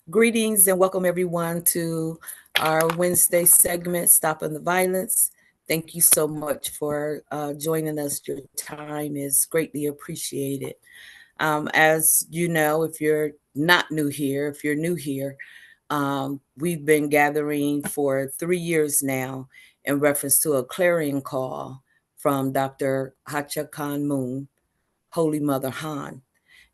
Greetings and welcome everyone to our Wednesday segment, Stopping the Violence. Thank you so much for joining us. Your time is greatly appreciated. As you know, if you're not new here, if you're new here, we've been gathering for 3 years now in reference to a clarion call from Dr. Hacha Khan Moon, Holy Mother Han.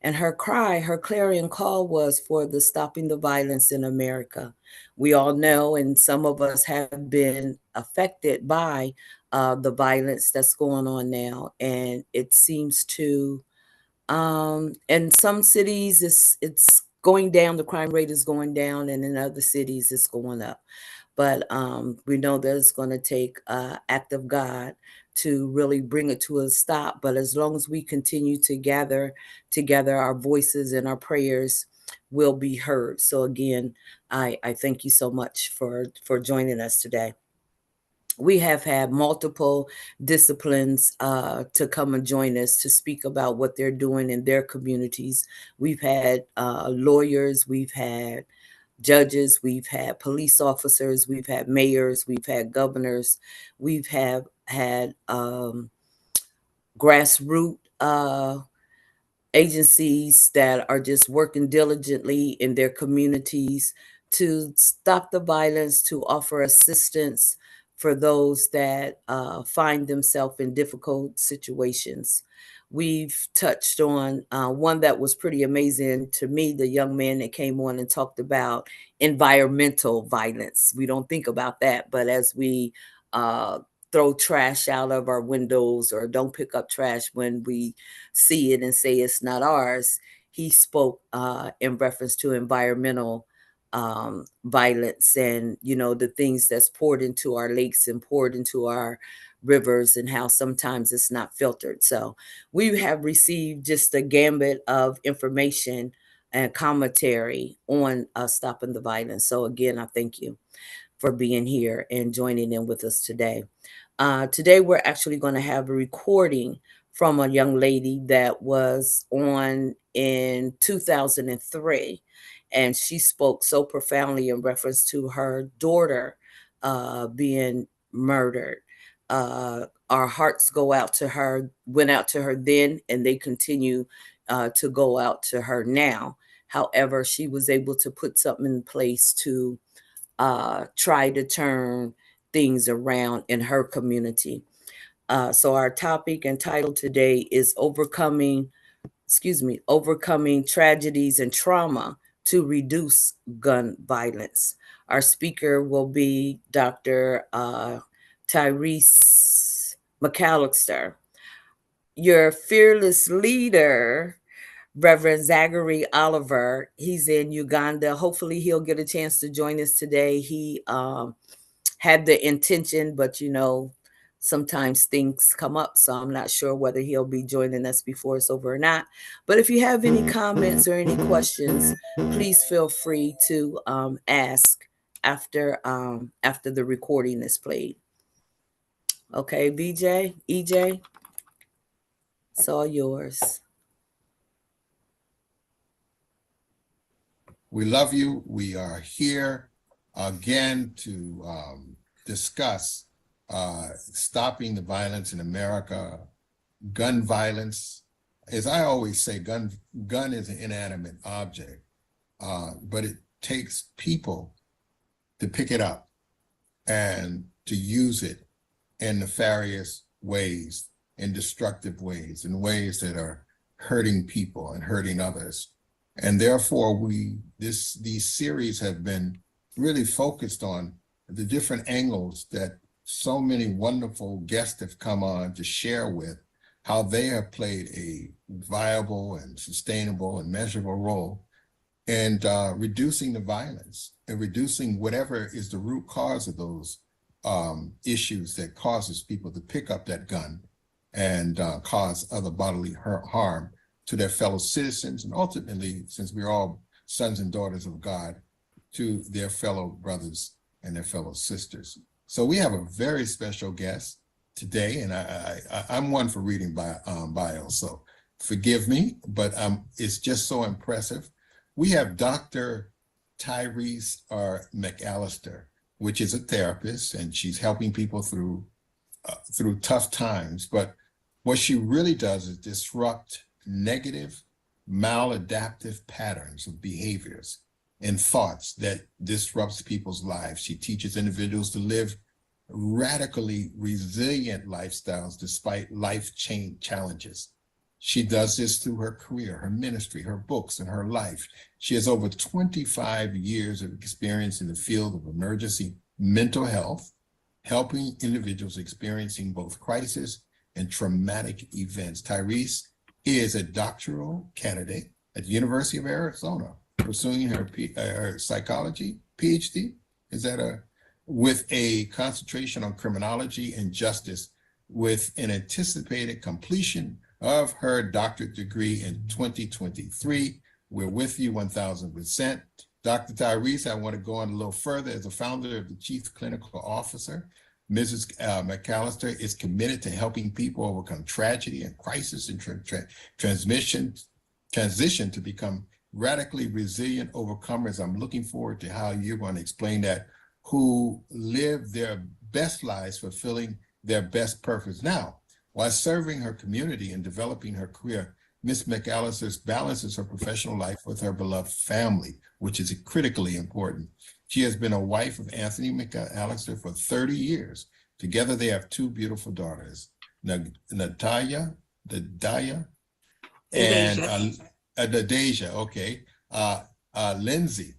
And her cry, her clarion call was for the stopping the violence in America. We all know, and some of us have been affected by the violence that's going on now. And it seems to, in some cities, it's going down, the crime rate is going down, and in other cities, it's going up. But we know that it's going to take act of God to really bring it to a stop. But as long as we continue to gather together, our voices and our prayers will be heard. So again, I thank you so much for joining us today. We have had multiple disciplines to come and join us to speak about what they're doing in their communities. We've had lawyers, we've had judges, we've had police officers, we've had mayors, we've had governors, we've have had grassroots agencies that are just working diligently in their communities to stop the violence, to offer assistance for those that find themselves in difficult situations. We've touched on one that was pretty amazing to me, the young man that came on and talked about environmental violence. We don't think about that, but as we uh, throw trash out of our windows or don't pick up trash when we see it and say it's not ours, he spoke in reference to environmental violence and, you know, the things that's poured into our lakes and poured into our rivers and how sometimes it's not filtered. So we have received just a gambit of information and commentary on stopping the violence. So again, I thank you for being here and joining in with us today. Today, we're actually going to have a recording from a young lady that was on in 2003. And she spoke so profoundly in reference to her daughter being murdered. Our hearts go out to her, went out to her then, and they continue to go out to her now. However, she was able to put something in place to try to turn things around in her community. So our topic and title today is overcoming tragedies and trauma to reduce gun violence. Our speaker will be Dr. Tyrese McAllister. Your fearless leader, Reverend Zachary Oliver. He's in Uganda. Hopefully, he'll get a chance to join us today. He had the intention, but you know, sometimes things come up, so I'm not sure whether he'll be joining us before it's over or not. But if you have any comments or any questions, please feel free to ask after the recording is played. Okay, BJ, EJ, it's all yours. We love you. We are here again to discuss stopping the violence in America, gun violence. As I always say, gun is an inanimate object, but it takes people to pick it up and to use it in nefarious ways, in destructive ways, in ways that are hurting people and hurting others. And therefore, these series have been really focused on the different angles that so many wonderful guests have come on to share with how they have played a viable and sustainable and measurable role in reducing the violence and reducing whatever is the root cause of those issues that causes people to pick up that gun and cause other bodily harm to their fellow citizens, and ultimately, since we're all sons and daughters of God, to their fellow brothers and their fellow sisters. So we have a very special guest today, and I'm one for reading bio, so forgive me, but it's just so impressive. We have Dr. Tyrese R. McAllister, which is a therapist, and she's helping people through tough times. But what she really does is disrupt negative, maladaptive patterns of behaviors and thoughts that disrupts people's lives. She teaches individuals to live radically resilient lifestyles despite life challenges. She does this through her career, her ministry, her books, and her life. She has over 25 years of experience in the field of emergency mental health, helping individuals experiencing both crisis and traumatic events. Tyrese is a doctoral candidate at the University of Arizona, pursuing her psychology PhD. Is that with a concentration on criminology and justice, with an anticipated completion of her doctorate degree in 2023. We're with you 1000%. Dr. Tyrese, I want to go on a little further. As a founder of the Chief Clinical Officer, Mrs. McAllister is committed to helping people overcome tragedy and crisis and transition to become radically resilient overcomers. I'm looking forward to how you're going to explain that, who live their best lives fulfilling their best purpose. Now, while serving her community and developing her career, Ms. McAllister balances her professional life with her beloved family, which is critically important. She has been a wife of Anthony McAllister for 30 years. Together, they have two beautiful daughters, Natalia, and Nadeja, okay, Lindsay,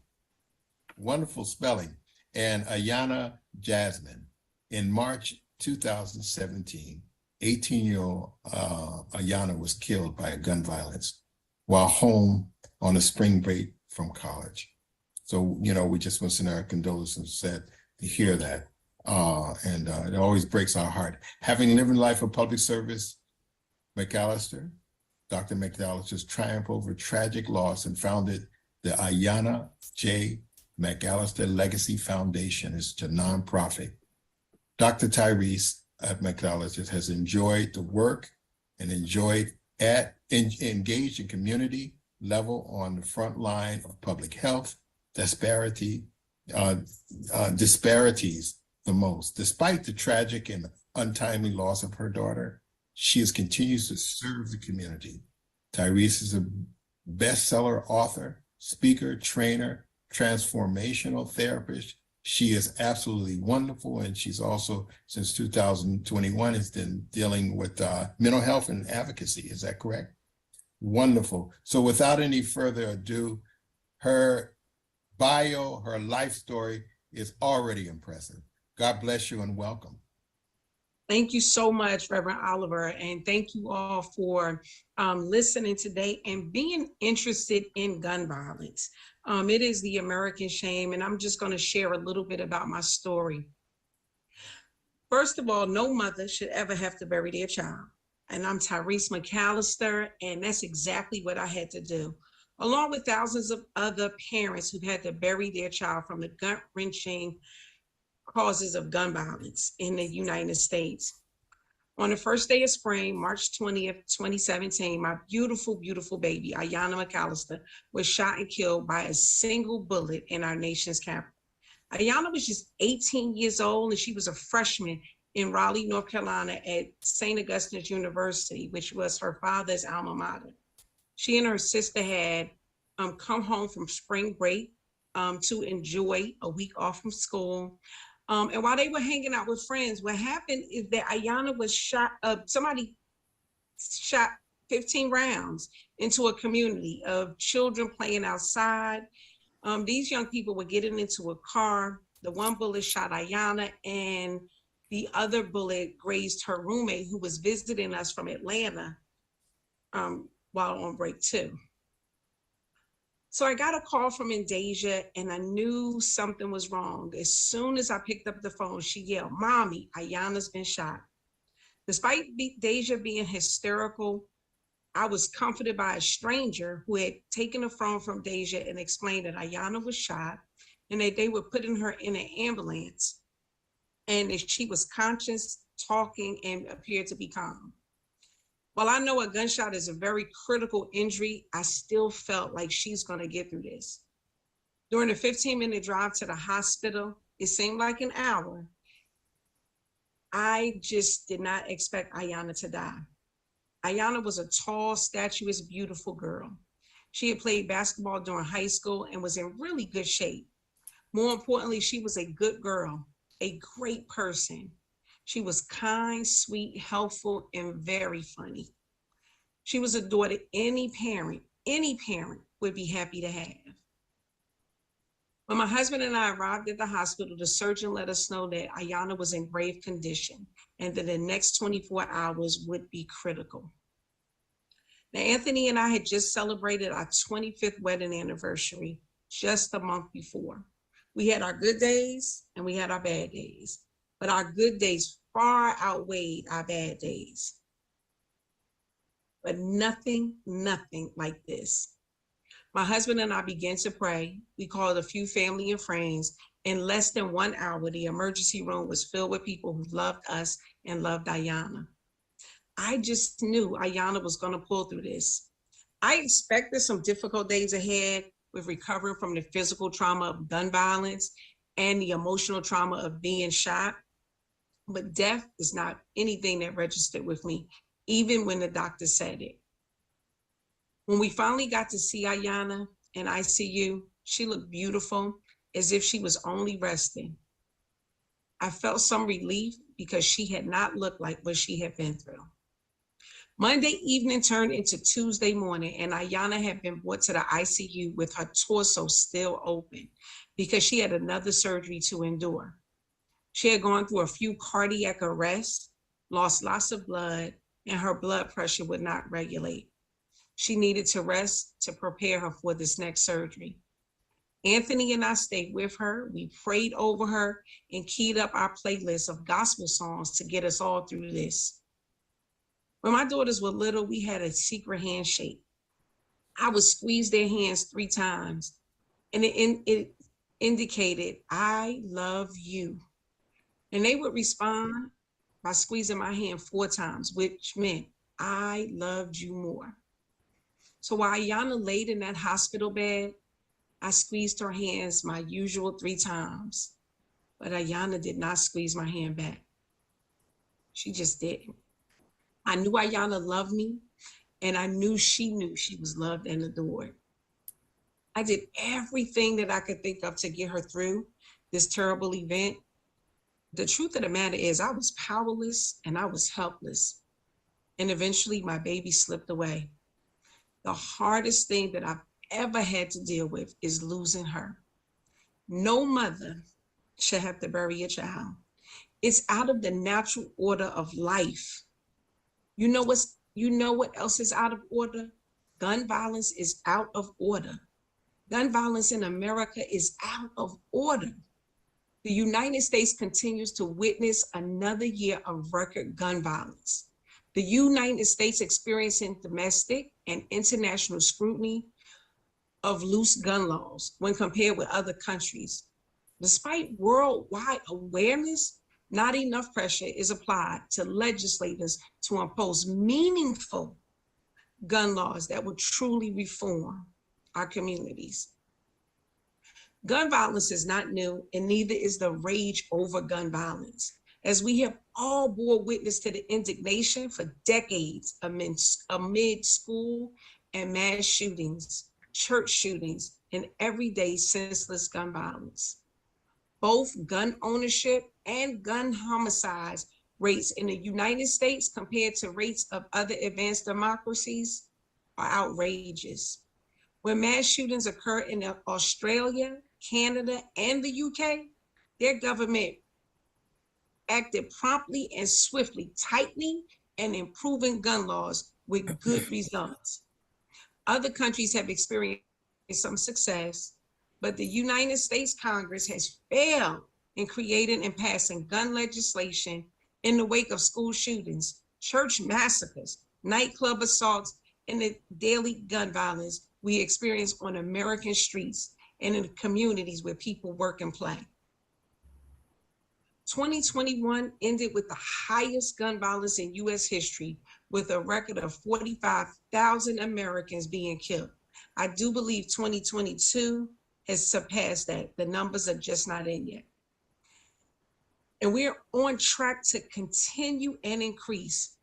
wonderful spelling, and Ayana Jasmine. In March 2017, 18-year-old Ayana was killed by a gun violence while home on a spring break from college. So, we just want to send our condolences to hear that. And it always breaks our heart. Having lived a life of public service, Dr. McAllister's triumph over tragic loss and founded the Ayana J. McAllister Legacy Foundation. It's a nonprofit. Dr. Tyrese McAllister has enjoyed the work and engaged in community level on the front line of public health disparities the most. Despite the tragic and untimely loss of her daughter, she continues to serve the community. Tyrese is a bestseller author, speaker, trainer, transformational therapist. She is absolutely wonderful, and she's also, since 2021, has been dealing with mental health and advocacy. Is that correct? Wonderful. So without any further ado, her bio, her life story is already impressive. God bless you and welcome. Thank you so much, Reverend Oliver, and thank you all for listening today and being interested in gun violence. It is the American shame, and I'm just going to share a little bit about my story. First of all, no mother should ever have to bury their child. And I'm Tyrese McAllister, and that's exactly what I had to do, along with thousands of other parents who've had to bury their child from the gut-wrenching causes of gun violence in the United States. On the first day of spring, March 20th, 2017, my beautiful, beautiful baby, Ayana McAllister, was shot and killed by a single bullet in our nation's capital. Ayana was just 18 years old, and she was a freshman in Raleigh, North Carolina at St. Augustine's University, which was her father's alma mater. She and her sister had come home from spring break to enjoy a week off from school. And while they were hanging out with friends, what happened is that Ayana was shot, somebody shot 15 rounds into a community of children playing outside. These young people were getting into a car. The one bullet shot Ayana, and the other bullet grazed her roommate who was visiting us from Atlanta while on break too. So I got a call from Deja, and I knew something was wrong. As soon as I picked up the phone, she yelled, "Mommy, Ayana's been shot." Despite Deja being hysterical, I was comforted by a stranger who had taken the phone from Deja and explained that Ayana was shot and that they were putting her in an ambulance and that she was conscious, talking, and appeared to be calm. While I know a gunshot is a very critical injury, I still felt like she's going to get through this. During the 15-minute drive to the hospital, it seemed like an hour. I just did not expect Ayanna to die. Ayanna was a tall, statuesque, beautiful girl. She had played basketball during high school and was in really good shape. More importantly, she was a good girl, a great person. She was kind, sweet, helpful, and very funny. She was a daughter any parent would be happy to have. When my husband and I arrived at the hospital, the surgeon let us know that Ayanna was in grave condition and that the next 24 hours would be critical. Now, Anthony and I had just celebrated our 25th wedding anniversary just a month before. We had our good days and we had our bad days, but our good days far outweighed our bad days. But nothing like this. My husband and I began to pray. We called a few family and friends. In less than 1 hour, the emergency room was filled with people who loved us and loved Ayanna. I just knew Ayanna was going to pull through this. I expected some difficult days ahead with recovering from the physical trauma of gun violence and the emotional trauma of being shot. But death is not anything that registered with me, even when the doctor said it. When we finally got to see Ayanna in ICU, she looked beautiful, as if she was only resting. I felt some relief because she had not looked like what she had been through. Monday evening turned into Tuesday morning, and Ayanna had been brought to the ICU with her torso still open because she had another surgery to endure. She had gone through a few cardiac arrests, lost lots of blood, and her blood pressure would not regulate. She needed to rest to prepare her for this next surgery. Anthony and I stayed with her. We prayed over her and keyed up our playlist of gospel songs to get us all through this. When my daughters were little, we had a secret handshake. I would squeeze their hands 3 times, and it indicated, "I love you." And they would respond by squeezing my hand 4 times, which meant, "I loved you more." So while Ayanna laid in that hospital bed, I squeezed her hands my usual 3 times, but Ayanna did not squeeze my hand back. She just didn't. I knew Ayanna loved me, and I knew she was loved and adored. I did everything that I could think of to get her through this terrible event. The truth of the matter is I was powerless and I was helpless. And eventually my baby slipped away. The hardest thing that I've ever had to deal with is losing her. No mother should have to bury a child. It's out of the natural order of life. You know what else is out of order? Gun violence is out of order. Gun violence in America is out of order. The United States continues to witness another year of record gun violence. The United States experiencing domestic and international scrutiny of loose gun laws when compared with other countries. Despite worldwide awareness, not enough pressure is applied to legislators to impose meaningful gun laws that will truly reform our communities. Gun violence is not new, and neither is the rage over gun violence, as we have all bore witness to the indignation for decades amid school and mass shootings, church shootings, and everyday senseless gun violence. Both gun ownership and gun homicides rates in the United States compared to rates of other advanced democracies are outrageous. When mass shootings occur in Australia, Canada, and the UK, their government acted promptly and swiftly, tightening and improving gun laws with good results. Other countries have experienced some success, but the United States Congress has failed in creating and passing gun legislation in the wake of school shootings, church massacres, nightclub assaults, and the daily gun violence we experience on American streets and in the communities where people work and play. 2021 ended with the highest gun violence in U.S. history, with a record of 45,000 Americans being killed. I do believe 2022 has surpassed that. The numbers are just not in yet. And we're on track to continue and increase.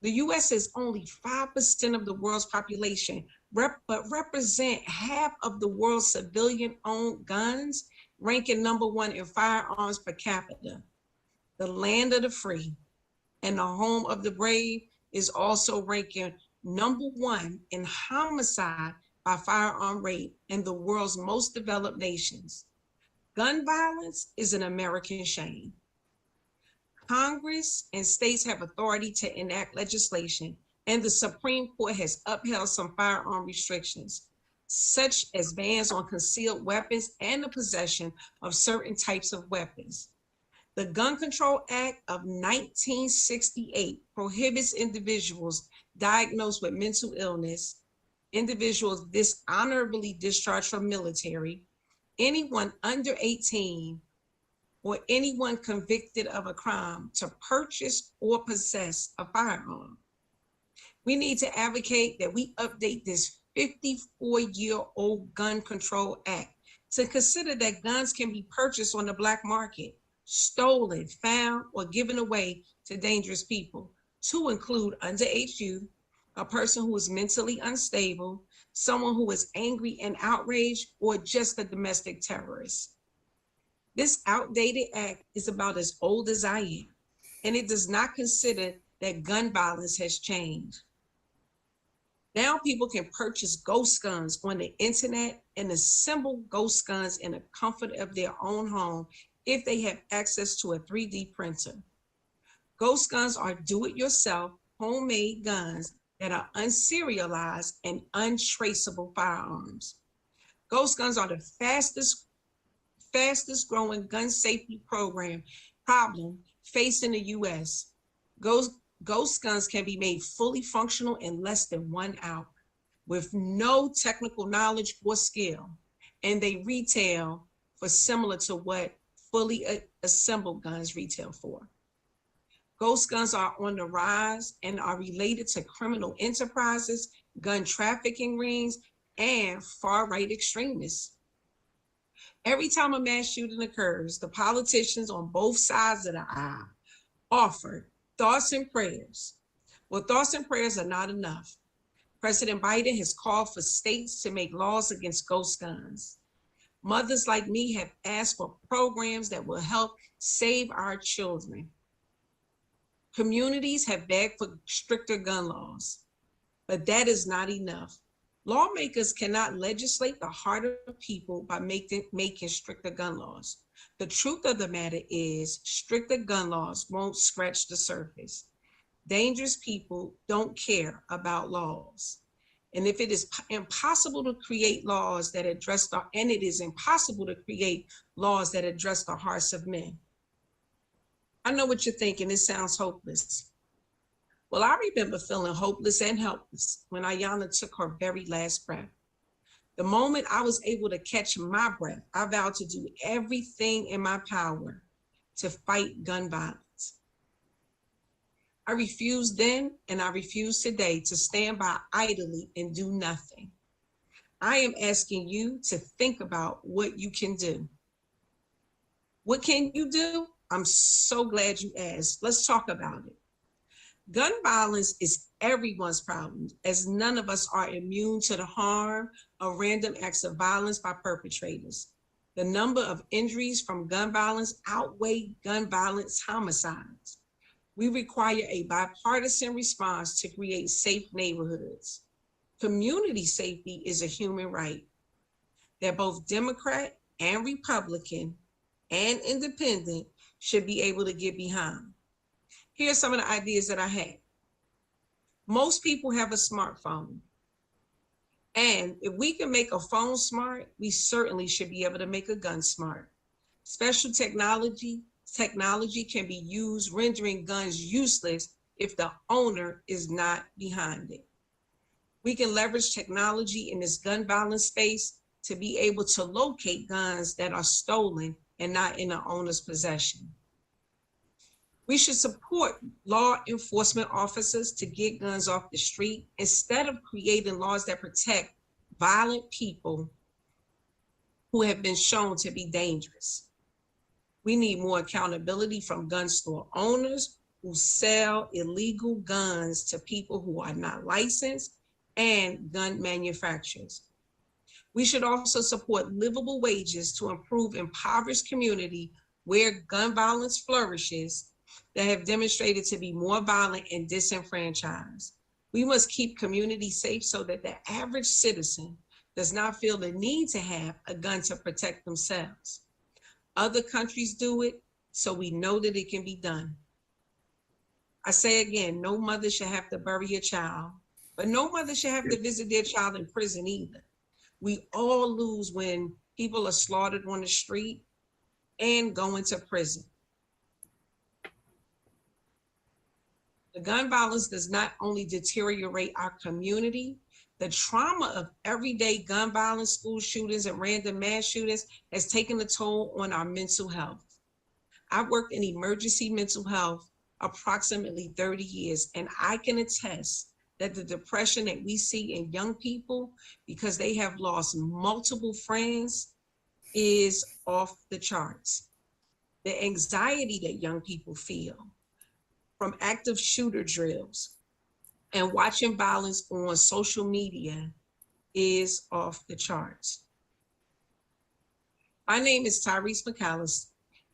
The US is only 5% of the world's population, but represent half of the world's civilian-owned guns, ranking #1 in firearms per capita. The land of the free and the home of the brave is also ranking #1 in homicide by firearm rate in the world's most developed nations. Gun violence is an American shame. Congress and states have authority to enact legislation, and the Supreme Court has upheld some firearm restrictions, such as bans on concealed weapons and the possession of certain types of weapons. The Gun Control Act of 1968 prohibits individuals diagnosed with mental illness, individuals dishonorably discharged from military, anyone under 18, or anyone convicted of a crime to purchase or possess a firearm. We need to advocate that we update this 54-year-old Gun Control Act to consider that guns can be purchased on the black market, stolen, found, or given away to dangerous people, to include underage youth, a person who is mentally unstable, someone who is angry and outraged, or just a domestic terrorist. This outdated act is about as old as I am, and it does not consider that gun violence has changed. Now people can purchase ghost guns on the internet and assemble ghost guns in the comfort of their own home if they have access to a 3D printer. Ghost guns are do-it-yourself, homemade guns that are unserialized and untraceable firearms. Ghost guns are the fastest growing gun safety problem facing the US. Ghost guns can be made fully functional in less than 1 hour with no technical knowledge or skill, and they retail for similar to what fully assembled guns retail for. Ghost guns are on the rise and are related to criminal enterprises, gun trafficking rings, and far-right extremists. Every time a mass shooting occurs, the politicians on both sides of the aisle offer thoughts and prayers. Well, thoughts and prayers are not enough. President Biden has called for states to make laws against ghost guns. Mothers like me have asked for programs that will help save our children. Communities have begged for stricter gun laws, but that is not enough. Lawmakers cannot legislate the heart of people by making stricter gun laws. The truth of the matter is stricter gun laws won't scratch the surface. Dangerous people don't care about laws. And if it is impossible to create laws that address the hearts of men. I know what you're thinking, it sounds hopeless. Well, I remember feeling hopeless and helpless when Ayanna took her very last breath. The moment I was able to catch my breath, I vowed to do everything in my power to fight gun violence. I refused then, and I refuse today to stand by idly and do nothing. I am asking you to think about what you can do. What can you do? I'm so glad you asked. Let's talk about it. Gun violence is everyone's problem, as none of us are immune to the harm of random acts of violence by perpetrators. The number of injuries from gun violence outweigh gun violence homicides. We require a bipartisan response to create safe neighborhoods. Community safety is a human right that both Democrat and Republican and independent should be able to get behind. Here are some of the ideas that I had. Most people have a smartphone. And if we can make a phone smart, we certainly should be able to make a gun smart. Special technology can be used, rendering guns useless if the owner is not behind it. We can leverage technology in this gun violence space to be able to locate guns that are stolen and not in the owner's possession. We should support law enforcement officers to get guns off the street instead of creating laws that protect violent people who have been shown to be dangerous. We need more accountability from gun store owners who sell illegal guns to people who are not licensed and gun manufacturers. We should also support livable wages to improve impoverished community where gun violence flourishes that have demonstrated to be more violent and disenfranchised. We must keep communities safe so that the average citizen does not feel the need to have a gun to protect themselves. Other countries do it, so we know that it can be done. I say again, no mother should have to bury a child, but no mother should have to visit their child in prison either. We all lose when people are slaughtered on the street and go into prison. The gun violence does not only deteriorate our community, the trauma of everyday gun violence, school shootings, and random mass shootings has taken a toll on our mental health. I've worked in emergency mental health approximately 30 years, and I can attest that the depression that we see in young people because they have lost multiple friends is off the charts. The anxiety that young people feel from active shooter drills and watching violence on social media is off the charts. My name is Tyrese McAllister,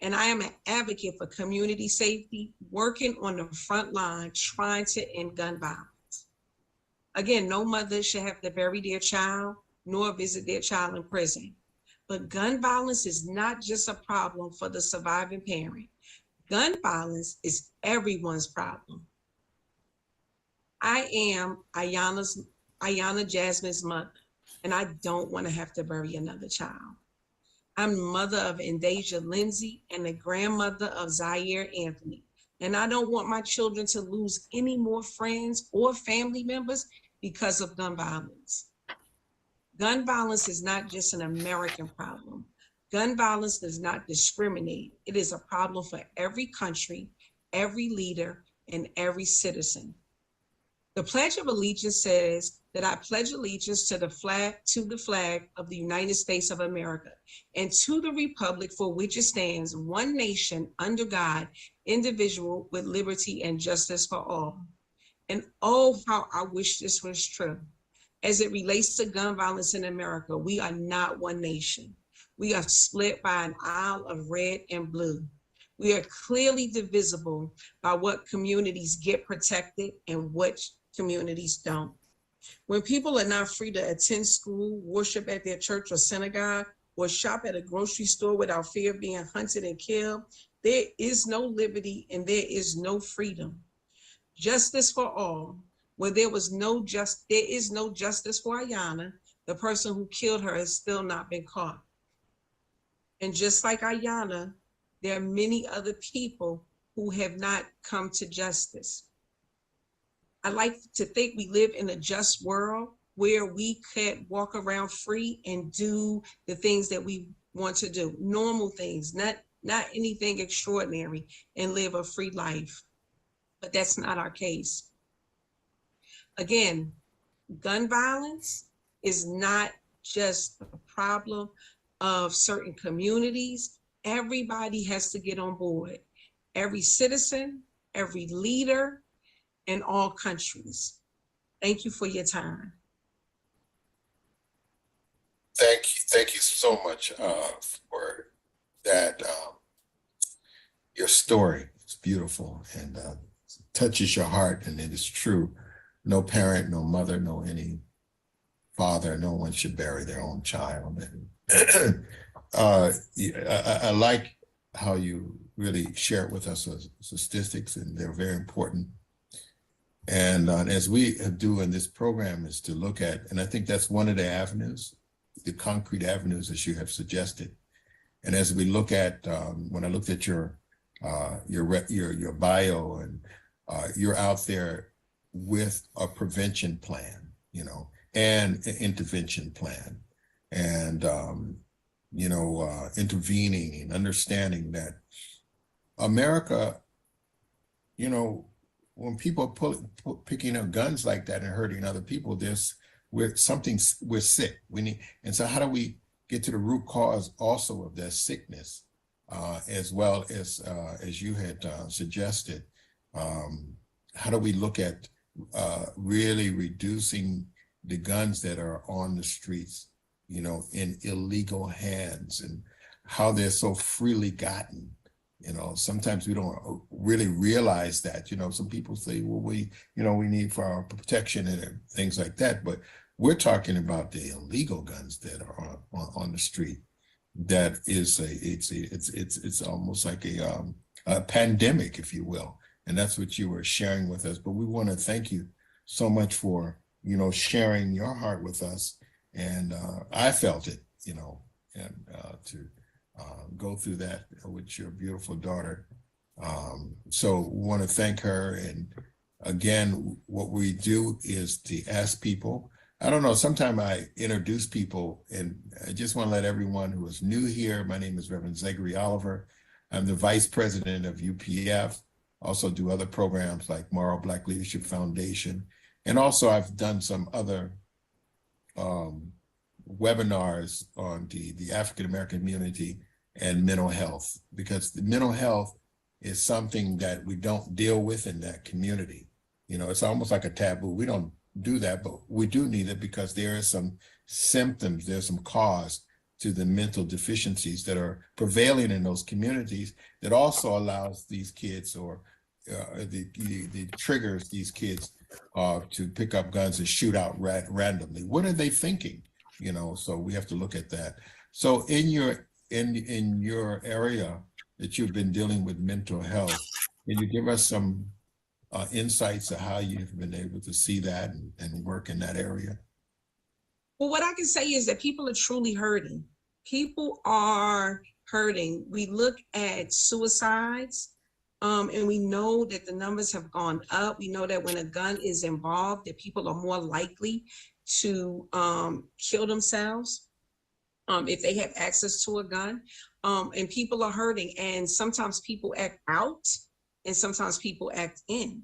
and I am an advocate for community safety, working on the front line, trying to end gun violence. Again, no mother should have to bury their child nor visit their child in prison. But gun violence is not just a problem for the surviving parent. Gun violence is everyone's problem. I am Ayana Jasmine's mother, and I don't want to have to bury another child. I'm mother of Indasia Lindsay and the grandmother of Zaire Anthony. And I don't want my children to lose any more friends or family members because of gun violence. Gun violence is not just an American problem. Gun violence does not discriminate. It is a problem for every country, every leader, and every citizen. The Pledge of Allegiance says that I pledge allegiance to the flag of the United States of America and to the republic for which it stands, one nation under God, indivisible, with liberty and justice for all. And oh, how I wish this was true. As it relates to gun violence in America, we are not one nation. We are split by an aisle of red and blue. We are clearly divisible by what communities get protected and which communities don't. When people are not free to attend school, worship at their church or synagogue, or shop at a grocery store without fear of being hunted and killed, there is no liberty and there is no freedom. Justice for all. Where there is no justice for Ayana, the person who killed her has still not been caught. And just like Ayana, there are many other people who have not come to justice. I like to think we live in a just world where we could walk around free and do the things that we want to do, normal things, not anything extraordinary, and live a free life. But that's not our case. Again, gun violence is not just a problem of certain communities. Everybody has to get on board. Every citizen, every leader, in all countries. Thank you for your time. Thank you so much for that. Your story is beautiful and touches your heart, and it is true. No parent, no mother, no any father, no one should bury their own child. And I like how you really share with us statistics, and they're very important. And as we do in this program is to look at, and I think that's one of the avenues, the concrete avenues as you have suggested. And as we look at, when I looked at your bio, and you're out there with a prevention plan, and an intervention plan, and intervening and understanding that America, when people are picking up guns like that and hurting other people, we're sick. We need, and so how do we get to the root cause also of their sickness, as well as you had suggested. How do we look at really reducing the guns that are on the streets, in illegal hands, and how they're so freely gotten? Sometimes we don't really realize that. Some people say, well, we need for our protection and things like that, but we're talking about the illegal guns that are on the street. That is it's almost like a pandemic, if you will, and that's what you were sharing with us. But we want to thank you so much for sharing your heart with us, and I felt it, and to go through that with your beautiful daughter. So we want to thank her. And again, what we do is to ask people. I don't know, sometimes I introduce people, and I just want to let everyone who is new here, my name is Reverend Zachary Oliver. I'm the Vice President of UPF, also do other programs like Moral Black Leadership Foundation. And also I've done some other webinars on the African-American community and mental health, because the mental health is something that we don't deal with in that community. It's almost like a taboo. We don't do that, but we do need it because there are some symptoms, there's some cause to the mental deficiencies that are prevailing in those communities that also allows these kids, or the triggers these kids to pick up guns and shoot out randomly. What are they thinking? So we have to look at that. So in your area that you've been dealing with mental health, can you give us some insights of how you've been able to see that and work in that area? Well, what I can say is that people are truly hurting. People are hurting. We look at suicides, and we know that the numbers have gone up. We know that when a gun is involved, that people are more likely to kill themselves if they have access to a gun. And people are hurting, and sometimes people act out and sometimes people act in.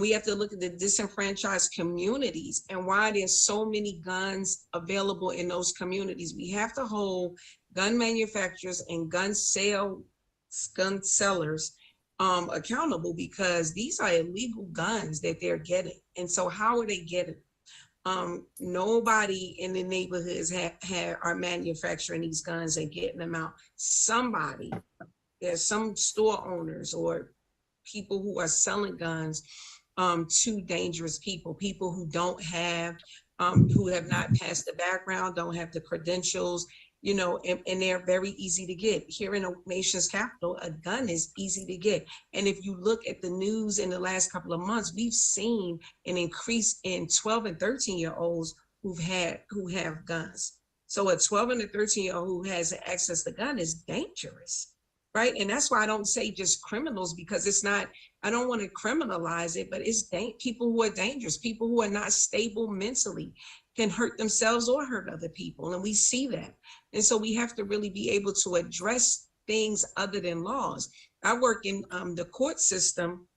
We have to look at the disenfranchised communities and why there's so many guns available in those communities. We have to hold gun manufacturers and gun sellers accountable, because these are illegal guns that they're getting. And so how are they getting? Nobody in the neighborhoods are manufacturing these guns and getting them out. There's some store owners or people who are selling guns to dangerous people who don't have, who have not passed the background, don't have the credentials, and they're very easy to get. Here in the nation's capital, a gun is easy to get. And if you look at the news in the last couple of months, we've seen an increase in 12 and 13-year-olds who have guns. So a 12 and a 13-year-old who has access to gun is dangerous. Right. And that's why I don't say just criminals, because it's not, I don't want to criminalize it, but it's people who are dangerous, people who are not stable mentally can hurt themselves or hurt other people. And we see that. And so we have to really be able to address things other than laws. I work in the court system,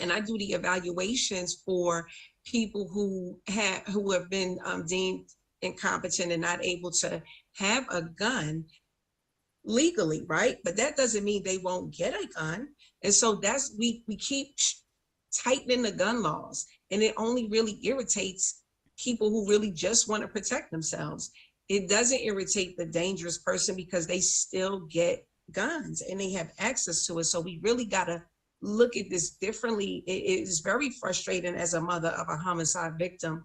and I do the evaluations for people who have been deemed incompetent and not able to have a gun legally, right? But that doesn't mean they won't get a gun. And so we keep tightening the gun laws, and it only really irritates people who really just want to protect themselves. It doesn't irritate the dangerous person because they still get guns and they have access to it. So we really got to look at this differently. It is very frustrating as a mother of a homicide victim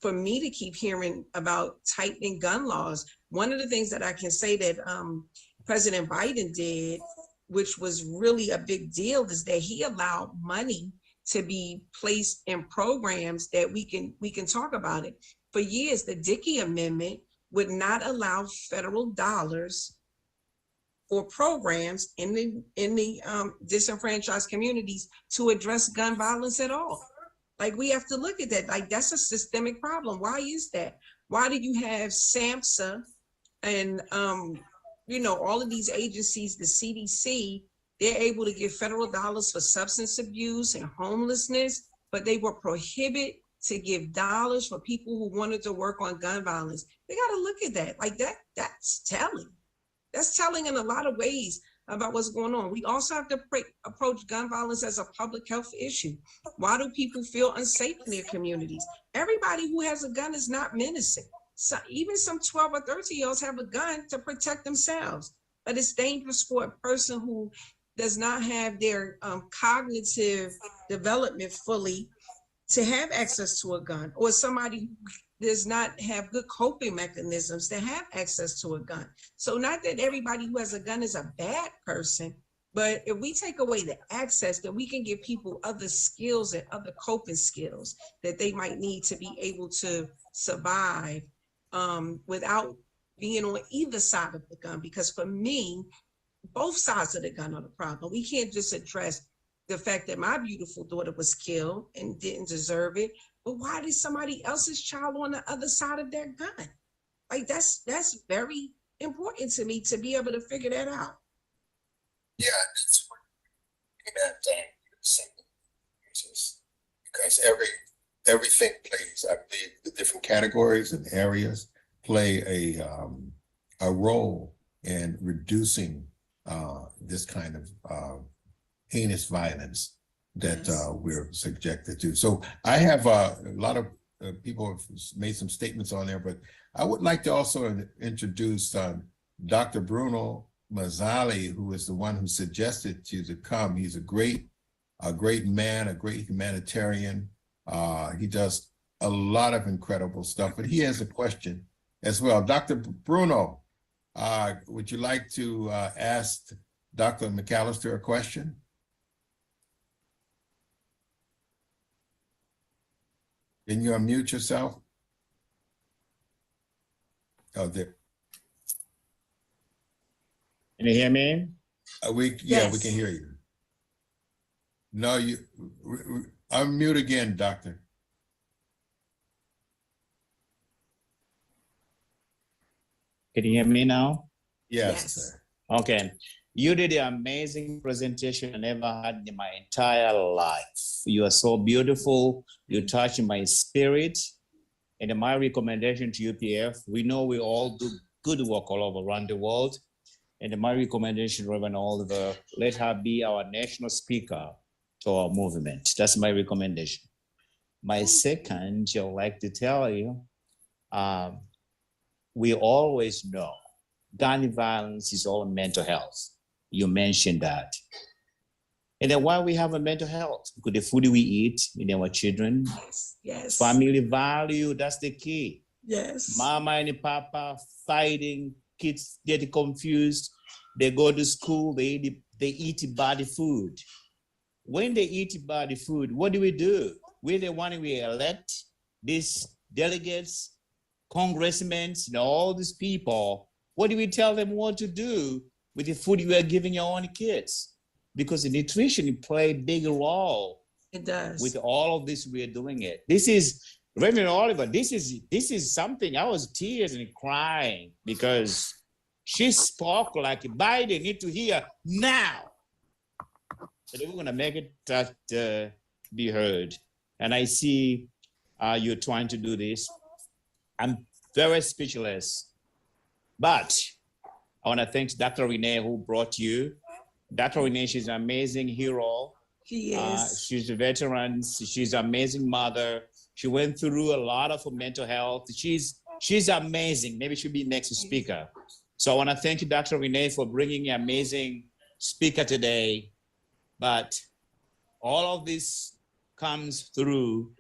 for me to keep hearing about tightening gun laws. One of the things that I can say that President Biden did, which was really a big deal, is that he allowed money to be placed in programs that we can talk about it. For years, the Dickey Amendment would not allow federal dollars for programs in the disenfranchised communities to address gun violence at all. Like, we have to look at that. Like, that's a systemic problem. Why is that? Why do you have SAMHSA and, all of these agencies, the CDC, they're able to get federal dollars for substance abuse and homelessness, but they will prohibit to give dollars for people who wanted to work on gun violence. They got to look at that. Like that's telling. That's telling in a lot of ways about what's going on. We also have to approach gun violence as a public health issue. Why do people feel unsafe in their communities? Everybody who has a gun is not menacing. So even some 12 or 13-year-olds have a gun to protect themselves. But it's dangerous for a person who does not have their cognitive development fully to have access to a gun, or somebody who does not have good coping mechanisms to have access to a gun. So not that everybody who has a gun is a bad person, but if we take away the access, then we can give people other skills and other coping skills that they might need to be able to survive without being on either side of the gun. Because for me, both sides of the gun are the problem. We can't just address the fact that my beautiful daughter was killed and didn't deserve it, but why did somebody else's child on the other side of their gun? Like that's very important to me to be able to figure that out. Yeah, that's what because everything plays. I believe the different categories and areas play a role in reducing this kind of heinous violence that we're subjected to. So I have a lot of people have made some statements on there, but I would like to also introduce Dr. Bruno Mazzali, who is the one who suggested you to come. He's a great man, a great humanitarian. He does a lot of incredible stuff, but he has a question as well. Dr. Bruno, would you like to ask Dr. McAllister a question? Can you unmute yourself? Oh, there. Can you hear me? Yes. We can hear you. No, you unmute again, doctor. Can you hear me now? Yes, sir. Okay. You did an amazing presentation I never had in my entire life. You are so beautiful. You touch my spirit. And my recommendation to UPF, we know we all do good work all over around the world. And my recommendation, Reverend Oliver, let her be our national speaker to our movement. That's my recommendation. My second, I'd like to tell you, we always know gun violence is all mental health. You mentioned that. And then why we have a mental health? Because the food we eat in our children, Yes. family value, that's the key. Yes. Mama and Papa fighting, kids get confused. They go to school, they eat bad food. When they eat bad food, what do? We're the one we elect these delegates, congressmen, all these people. What do we tell them what to do with the food you are giving your own kids? Because the nutrition play a big role. It does. With all of this, we are doing it. This is, Reverend Oliver, this is something, I was tears and crying because she spoke like Biden need to hear now. So we're gonna make it that be heard. And I see you're trying to do this. I'm very speechless. But I wanna thank Dr. Renee who brought you. Dr. Renee, she's an amazing hero. She is. She's a veteran. She's an amazing mother. She went through a lot of mental health. She's amazing. Maybe she'll be next speaker. So I want to thank you, Dr. Renee, for bringing an amazing speaker today. But all of this comes through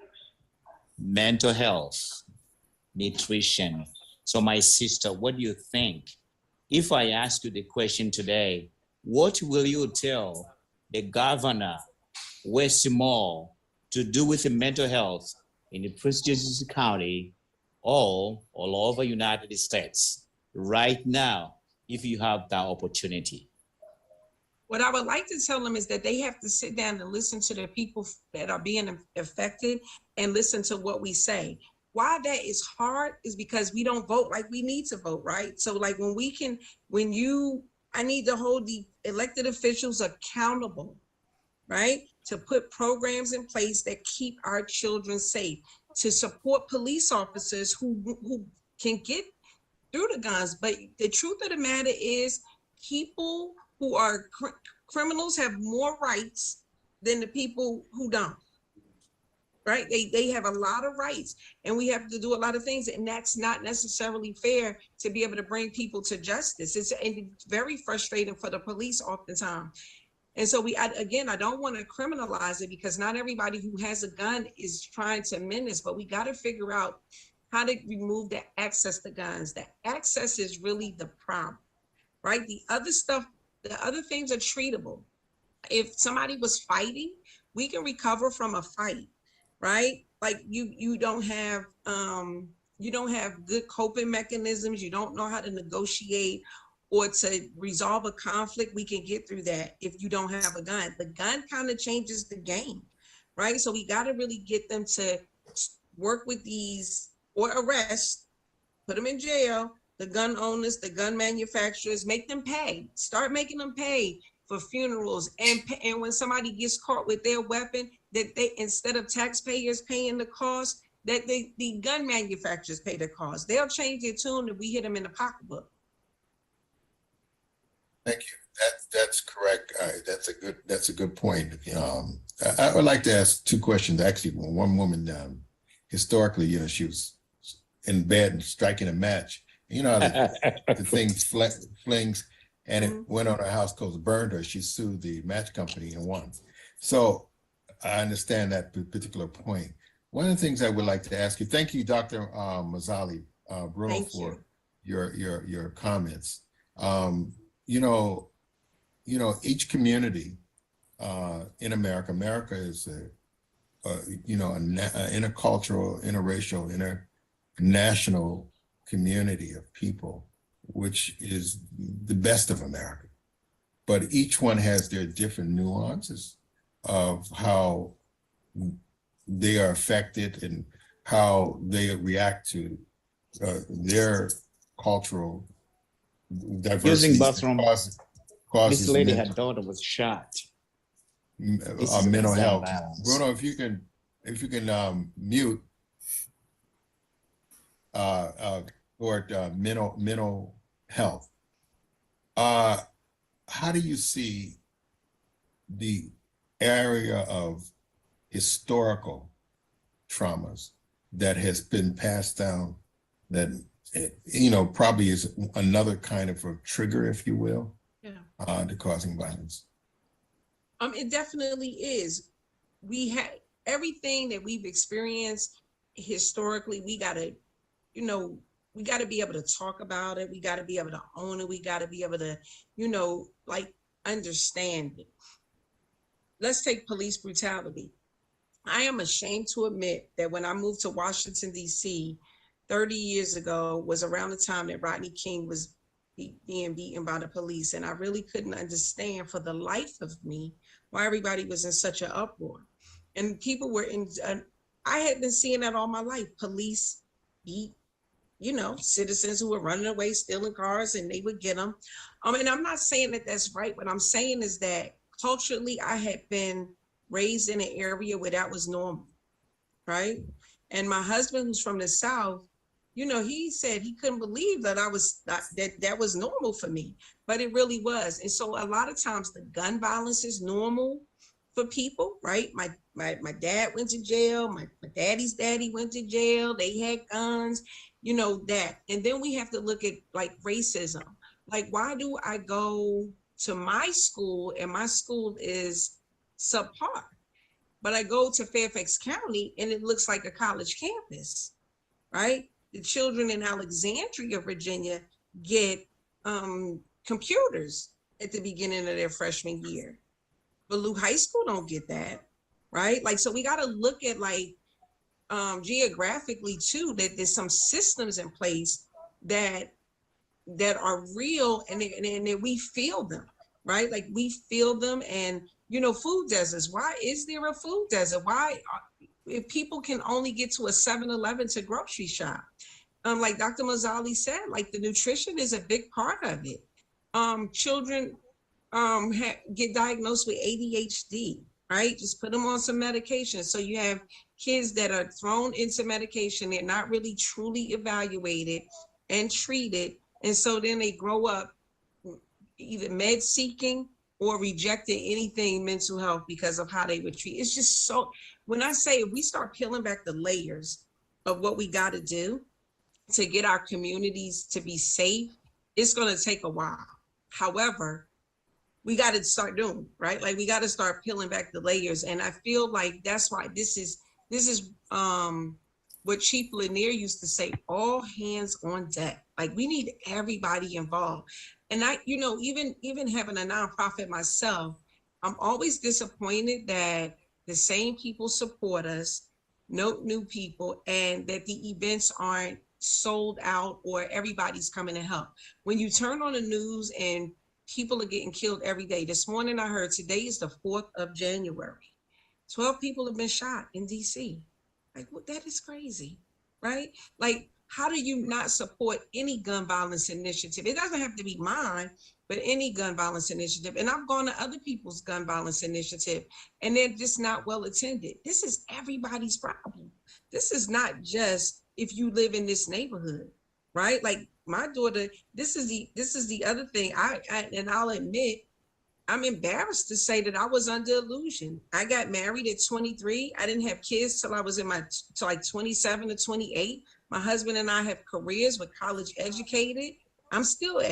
mental health, nutrition. So my sister, what do you think? If I ask you the question today, what will you tell the governor, Wes Moore, to do with the mental health in the prestigious county or all over United States right now, if you have that opportunity? What I would like to tell them is that they have to sit down and listen to the people that are being affected and listen to what we say. Why that is hard is because we don't vote like we need to vote, right? So like I need to hold the elected officials accountable, right? To put programs in place that keep our children safe, to support police officers who can get through the guns. But the truth of the matter is, people who are criminals have more rights than the people who don't. Right? They have a lot of rights, and we have to do a lot of things, and that's not necessarily fair to be able to bring people to justice. It's very frustrating for the police oftentimes. And so I don't want to criminalize it, because not everybody who has a gun is trying to menace, but we got to figure out how to remove the access to guns. The access is really the problem, right? The other stuff, the other things are treatable. If somebody was fighting, we can recover from a fight, right? Like you don't have good coping mechanisms. You don't know how to negotiate or to resolve a conflict. We can get through that if you don't have a gun. The gun kind of changes the game, right? So we got to really get them to work with these, or arrest, put them in jail, the gun owners, the gun manufacturers, make them pay. Start making them pay for funerals. And when somebody gets caught with their weapon, that they, instead of taxpayers paying the cost, that the gun manufacturers pay the cost. They'll change their tune if we hit them in the pocketbook. Thank you. That's correct. That's a good point. I would like to ask two questions. Actually, one woman, historically, she was in bed and striking a match. How the thing flings, and it went on her house, cause burned her. She sued the match company and won. So I understand that particular point. One of the things I would like to ask you, thank you, Dr. Mazzali Bruno, for your comments. Each community in America is an intercultural, interracial, international community of people, which is the best of America. But each one has their different nuances of how they are affected and how they react to their cultural diversity. Using bathroom, causes this lady, her daughter was shot. Mental health. Bruno, if you can mute toward mental health. How do you see the area of historical traumas that has been passed down that probably is another kind of a trigger, if you will, to causing violence? It definitely is. We had everything that we've experienced historically. We gotta be able to talk about it. We gotta be able to own it. We gotta be able to, understand it. Let's take police brutality. I am ashamed to admit that when I moved to Washington, D.C., 30 years ago was around the time that Rodney King was being beaten by the police. And I really couldn't understand for the life of me why everybody was in such an uproar. And people were I had been seeing that all my life. Police beat, citizens who were running away, stealing cars, and they would get them. And I'm not saying that that's right. What I'm saying is that culturally, I had been raised in an area where that was normal, right? And my husband, who's from the South, he said he couldn't believe that that was normal for me, but it really was. And so a lot of times the gun violence is normal for people, right? My dad went to jail. My daddy's daddy went to jail. They had guns, that. And then we have to look at racism. Why do I go to my school and my school is subpar, but I go to Fairfax County and it looks like a college campus, right? The children in Alexandria, Virginia get computers at the beginning of their freshman year, but Luke High School don't get that, right? So we got to look at geographically too, that there's some systems in place that are real and that we feel them, right? We feel them. And food deserts. Why is there a food desert? Why, if people can only get to a 7-Eleven to grocery shop? Like Dr. Mazzali said, the nutrition is a big part of it. Children get diagnosed with ADHD, right? Just put them on some medication. So you have kids that are thrown into medication, they're not really truly evaluated and treated. And so then they grow up either med seeking or rejecting anything mental health because of how they were treated. It's just so, when I say if we start peeling back the layers of what we got to do to get our communities to be safe, it's going to take a while. However, we got to start doing, right? Like we got to start peeling back the layers. And I feel like that's why this is what Chief Lanier used to say, all hands on deck. Like we need everybody involved. And I, you know, even having a nonprofit myself, I'm always disappointed that the same people support us, no new people, and that the events aren't sold out or everybody's coming to help. When you turn on the news and people are getting killed every day. This morning I heard today is the 4th of January. 12 people have been shot in DC. Like, well, that is crazy, right? Like, how do you not support any gun violence initiative? It doesn't have to be mine, but any gun violence initiative. And I've gone to other people's gun violence initiative and they're just not well attended. This is everybody's problem. This is not just if you live in this neighborhood, right? Like my daughter, this is the other thing. And I'll admit, I'm embarrassed to say that I was under illusion. I got married at 23. I didn't have kids till I was like 27 to 28. My husband and I have careers. We're college educated. I'm still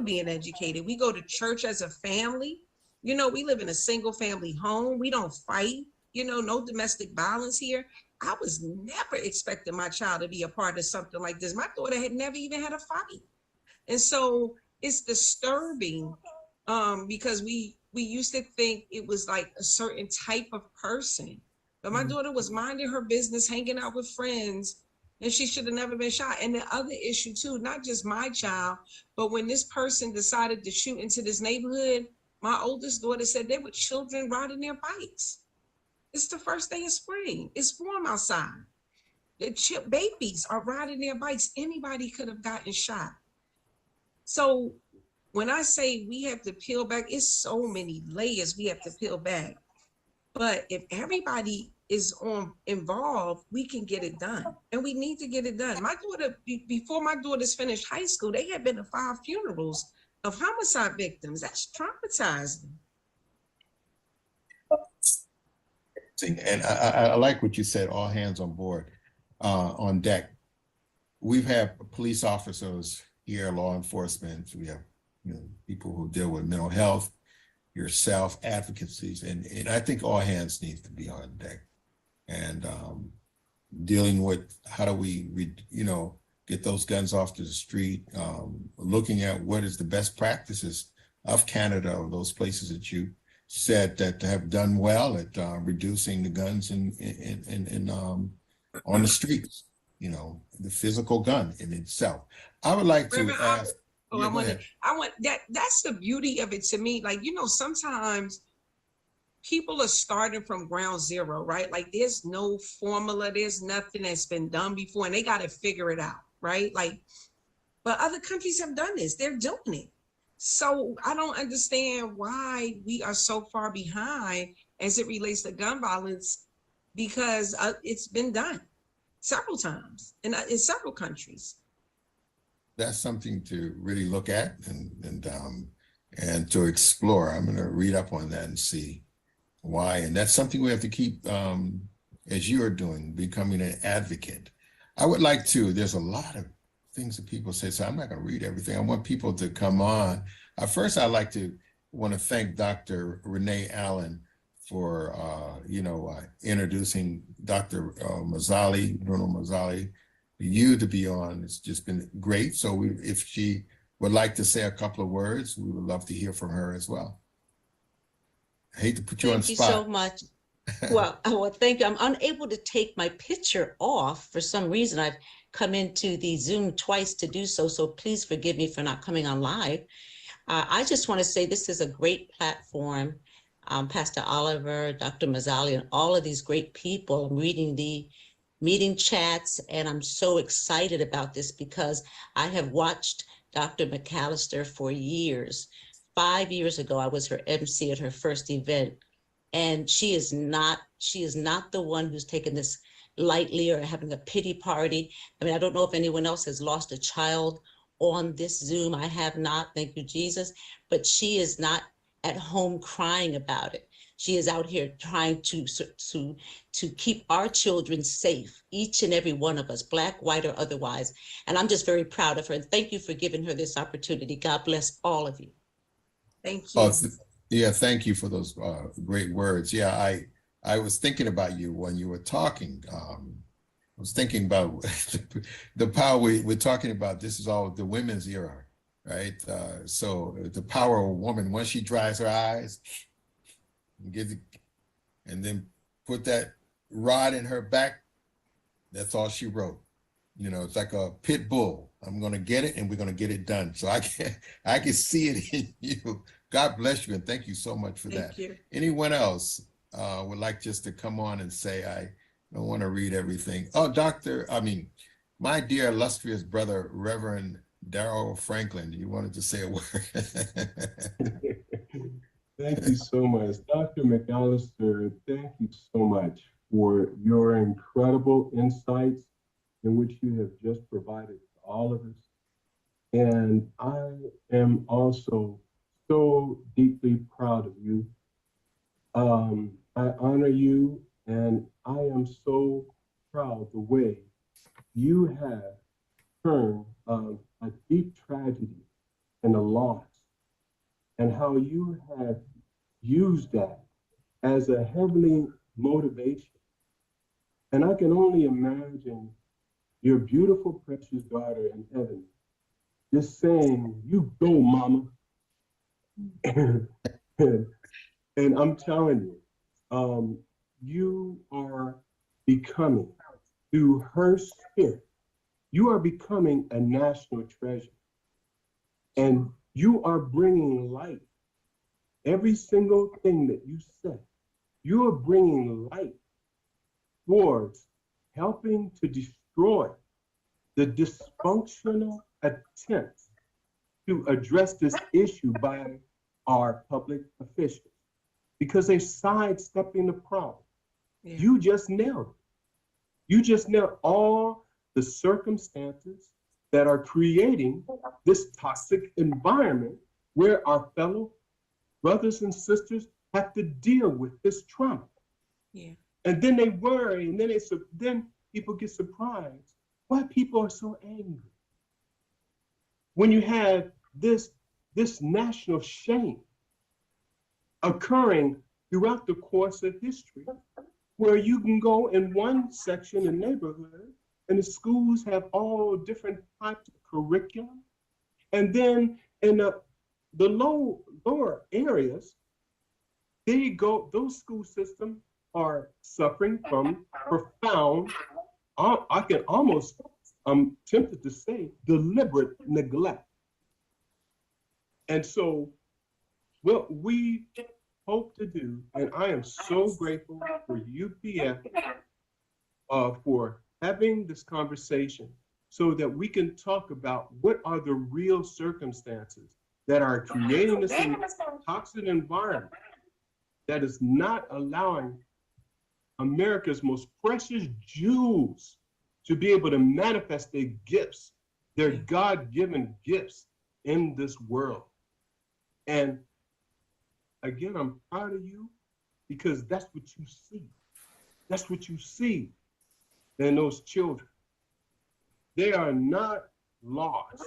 being educated. We go to church as a family. You know, we live in a single family home. We don't fight. You know, no domestic violence here. I was never expecting my child to be a part of something like this. My daughter had never even had a fight. And so it's disturbing because we used to think it was like a certain type of person. But my daughter was minding her business, hanging out with friends, and she should have never been shot. And the other issue too, not just my child, but when this person decided to shoot into this neighborhood, my oldest daughter said there were children riding their bikes. It's the first day of spring. It's warm outside. The babies are riding their bikes. Anybody could have gotten shot. So when I say we have to peel back, it's so many layers we have to peel back. But if everybody is involved, we can get it done. And we need to get it done. My daughter, before my daughters finished high school, they had been to 5 funerals of homicide victims. That's traumatizing. And I like what you said, all hands on board, on deck. We've had police officers here, law enforcement. We have people who deal with mental health, yourself, advocacies, and I think all hands needs to be on deck. And dealing with how do we, get those guns off to the street, looking at what is the best practices of Canada or those places that you said that have done well at reducing the guns on the streets, the physical gun in itself. I would like to ask. I want that's the beauty of it to me. Like, sometimes people are starting from ground zero, right? Like there's no formula, there's nothing that's been done before and they got to figure it out, right? Like, but other countries have done this, they're doing it. So I don't understand why we are so far behind as it relates to gun violence, because it's been done several times in several countries. That's something to really look at and to explore. I'm going to read up on that and see why. And that's something we have to keep, as you are doing, becoming an advocate. I would like to, there's a lot of things that people say, so I'm not going to read everything. I want people to come on. First, I'd like to want to thank Dr. Renee Allen for, introducing Dr. Mazzali, Bruno Mazzali, you to be on. It's just been great. So if she would like to say a couple of words, we would love to hear from her as well. I hate to put you on the spot. Thank you so much. Well, thank you. I'm unable to take my picture off. For some reason, I've come into the Zoom twice to do so. So please forgive me for not coming on live. I just want to say this is a great platform. Pastor Oliver, Dr. Mazzali, and all of these great people. I'm reading the meeting chats, and I'm so excited about this because I have watched Dr. McAllister for years. 5 years ago, I was her MC at her first event, And she is not the one who's taken this lightly or having a pity party. I mean, I don't know if anyone else has lost a child on this Zoom. I have not, thank you, Jesus. But she is not at home crying about it. She is out here trying to keep our children safe, each and every one of us, Black, white, or otherwise. And I'm just very proud of her. And thank you for giving her this opportunity. God bless all of you. Thank Oh, you. yeah, thank you for those great words. Yeah, I was thinking about you when you were talking. I was thinking about the power we're talking about. This is all the women's era, right? So the power of a woman, once she dries her eyes, and then put that rod in her back, that's all she wrote. You know, it's like a pit bull. I'm going to get it and we're going to get it done. So I can see it in you. God bless you and thank you so much for that. Thank you. Anyone else would like just to come on and say, I don't want to read everything. Oh, my dear illustrious brother, Reverend Darrell Franklin, you wanted to say a word? Thank you so much. Dr. McAllister, thank you so much for your incredible insights in which you have just provided to all of us. And I am also so deeply proud of you. I honor you, and I am so proud the way you have turned a deep tragedy and a loss, and how you have used that as a heavenly motivation. And I can only imagine your beautiful, precious daughter in heaven just saying, "You go, mama." And I'm telling you, you are becoming, through her spirit, you are becoming a national treasure. And you are bringing light. Every single thing that you say, you are bringing light towards helping to destroy the dysfunctional attempts to address this issue by our public officials, because they're sidestepping the problem. Yeah. You just nailed it. You just nailed all the circumstances that are creating this toxic environment where our fellow brothers and sisters have to deal with this trauma. Yeah. And then they worry, and then people get surprised why people are so angry. When you have this national shame occurring throughout the course of history, where you can go in one section in neighborhood and the schools have all different types of curriculum. And then in the lower areas, there you go, those school systems are suffering from profound, I'm tempted to say, deliberate neglect. And so what we hope to do, and I am so grateful for UPF for having this conversation so that we can talk about what are the real circumstances that are creating this toxic environment that is not allowing America's most precious jewels to be able to manifest their gifts, their God-given gifts in this world. And again, I'm proud of you because that's what you see. That's what you see in those children. They are not lost,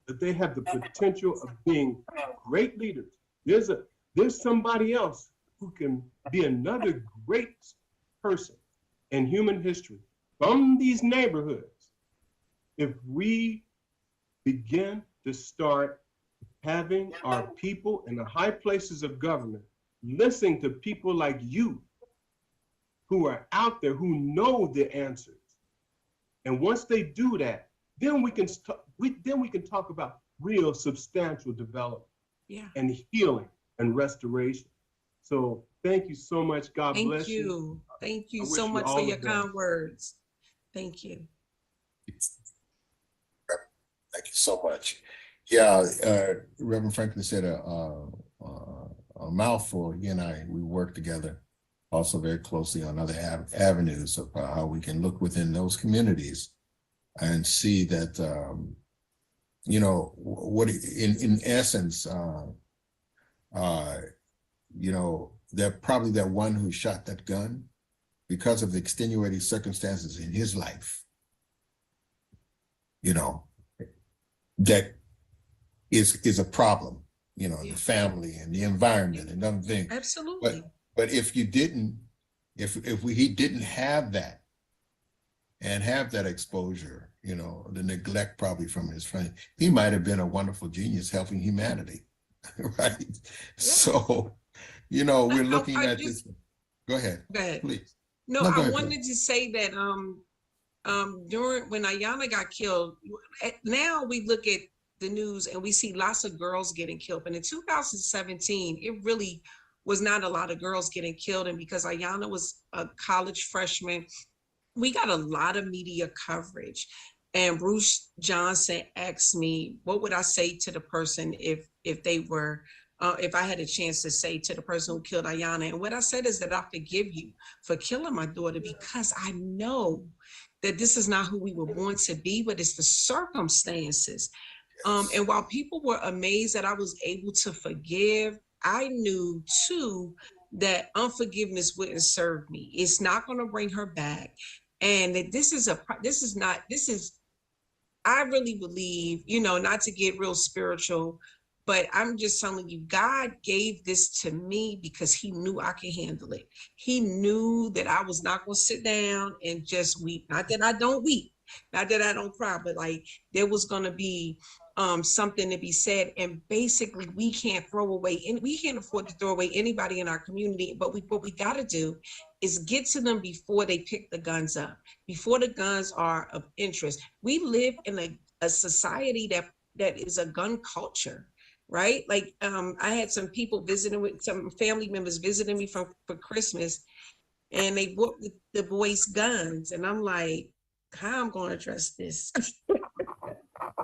but they have the potential of being great leaders. There's somebody else who can be another great person in human history from these neighborhoods if we begin to start having our people in the high places of government listening to people like you who are out there who know the answers. And once they do that, then we can talk about real substantial development and healing and restoration. So thank you so much. God bless you. Thank you so much for your kind words. Thank you. Thank you so much. Yeah, Reverend Franklin said a a mouthful. He and I, we work together also very closely on other avenues of how we can look within those communities and see that, you know, what in essence, you know, that probably that one who shot that gun, because of the extenuating circumstances in his life, you know, that is a problem, you know, Yeah. the family and the environment and other things. Absolutely. But if you didn't, he didn't have that and have that exposure, you know, the neglect probably from his friend, he might have been a wonderful genius helping humanity, right? So, you know, we're looking I at just- this. Go ahead, Go ahead. please. No, No, go I ahead, wanted to say that during when Ayanna got killed, now we look at the news and we see lots of girls getting killed. But in 2017, it really was not a lot of girls getting killed. And because Ayanna was a college freshman, we got a lot of media coverage. And Bruce Johnson asked me, what would I say to the person if they were if I had a chance to say to the person who killed Ayanna? And what I said is that I forgive you for killing my daughter, because I know that this is not who we were born to be, but it's the circumstances. And while people were amazed that I was able to forgive, I knew too that unforgiveness wouldn't serve me. It's not going to bring her back. And that this is I really believe, you know, not to get real spiritual, but I'm just telling you, God gave this to me because he knew I could handle it. He knew that I was not going to sit down and just weep. Not that I don't weep, not that I don't cry, but like there was going to be something to be said. And basically we can't throw away, and we can't afford to throw away anybody in our community, but what we got to do is get to them before they pick the guns up, before the guns are of interest. We live in a society that is a gun culture, right? Like I had some people visiting with some family members visiting me for Christmas, and they bought the boys guns, and I'm like, how I'm going to address this?